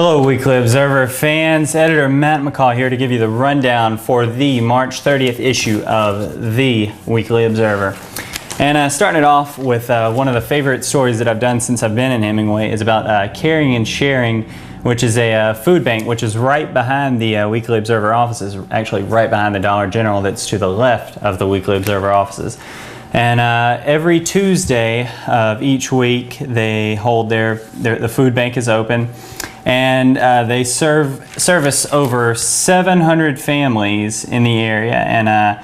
Hello Weekly Observer fans, editor Matt McCall here to give you the rundown for the March 30th issue of the Weekly Observer. And starting it off with one of the favorite stories that I've done since I've been in Hemingway is about Caring and Sharing, which is a food bank which is right behind the Weekly Observer offices, actually right behind the Dollar General that's to the left of the Weekly Observer offices. And every Tuesday of each week they hold the food bank is open, and they service over 700 families in the area. And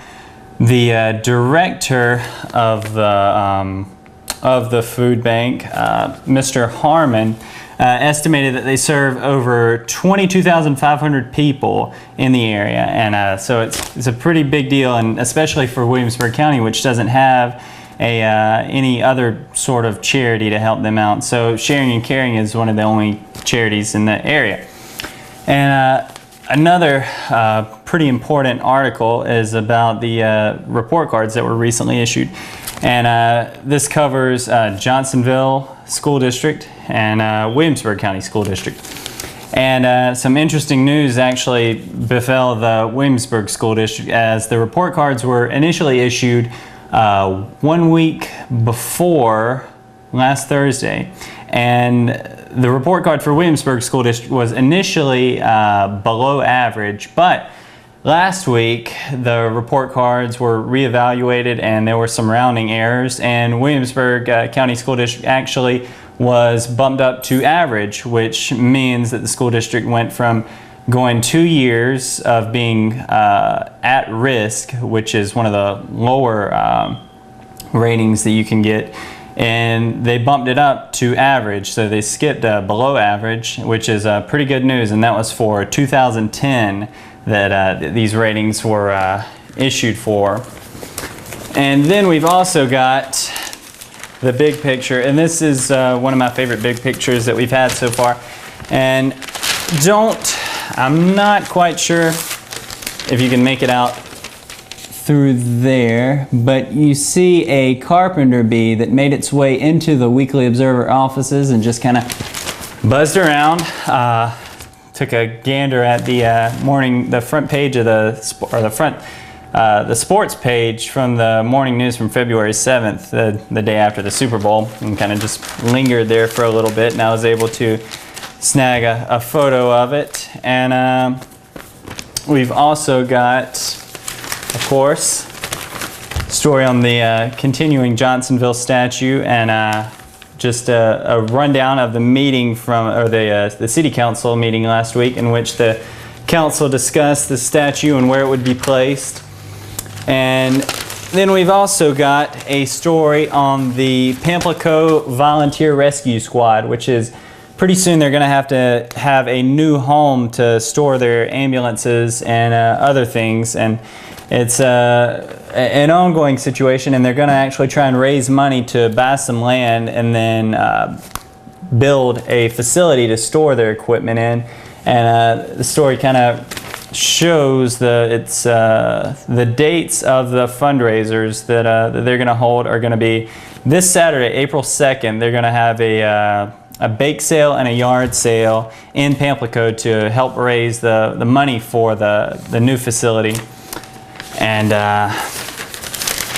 the director of the food bank, Mr. Harmon, estimated that they serve over 22,500 people in the area, and so it's a pretty big deal, and especially for Williamsburg County, which doesn't have any other sort of charity to help them out. So Sharing and Caring is one of the only charities in the area. And another pretty important article is about the report cards that were recently issued. And this covers Johnsonville School District and Williamsburg County School District. And some interesting news actually befell the Williamsburg School District, as the report cards were initially issued 1 week before last Thursday. And the report card for Williamsburg School District was initially below average, but last week the report cards were reevaluated and there were some rounding errors, and Williamsburg County School District actually was bumped up to average, which means that the school district went from going 2 years of being at risk, which is one of the lower ratings that you can get, and they bumped it up to average. So they skipped below average, which is pretty good news, and that was for 2010 that these ratings were issued for. And then we've also got the big picture, and this is one of my favorite big pictures that we've had so far. And I'm not quite sure if you can make it out through there, but you see a carpenter bee that made its way into the Weekly Observer offices and just kind of buzzed around. Took a gander at the front page of the sports page from the morning news from February 7th, the day after the Super Bowl, and kind of just lingered there for a little bit, and I was able to snag a photo of it. And we've also got, of course, story on the continuing Johnsonville statue, and just a rundown of the meeting the city council meeting last week, in which the council discussed the statue and where it would be placed. And then we've also got a story on the Pamplico Volunteer Rescue Squad, which is pretty soon they're going to have a new home to store their ambulances and other things. And it's an ongoing situation, and they're going to actually try and raise money to buy some land and then build a facility to store their equipment in. And the story kind of shows the dates of the fundraisers that they're going to hold are going to be this Saturday, April 2nd. They're going to have a bake sale and a yard sale in Pamplico to help raise the money for the new facility. And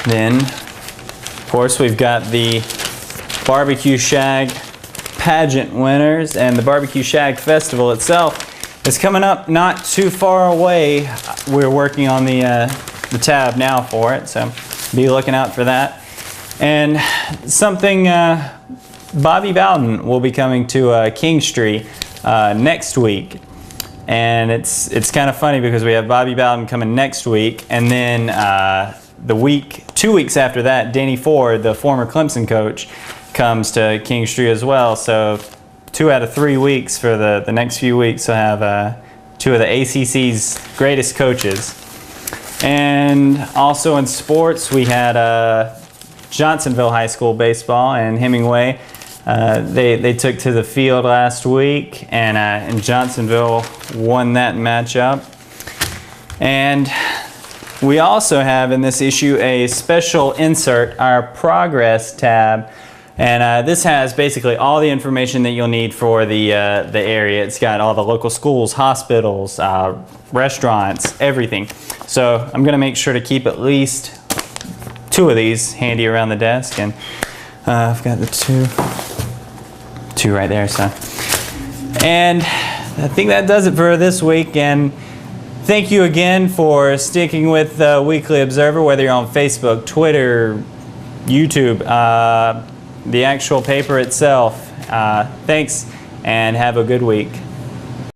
then, of course, we've got the Barbecue Shag pageant winners, and the Barbecue Shag Festival itself is coming up not too far away. We're working on the tab now for it, so be looking out for that. And something, Bobby Bowden will be coming to Kingstree next week. And it's kind of funny because we have Bobby Bowden coming next week, and then 2 weeks after that, Danny Ford, the former Clemson coach, comes to Kingstree as well. So 2 out of 3 weeks for the next few weeks, we'll have 2 of the ACC's greatest coaches. And also in sports, we had Johnsonville High School baseball and Hemingway. They took to the field last week, and Johnsonville won that matchup. And we also have in this issue a special insert, our progress tab And this has basically all the information that you'll need for the area. It's got all the local schools, hospitals, restaurants, everything. So I'm going to make sure to keep at least 2 of these handy around the desk, and I've got the two right there. So, and I think that does it for this week. And thank you again for sticking with the Weekly Observer, whether you're on Facebook, Twitter, YouTube, the actual paper itself. Thanks, and have a good week.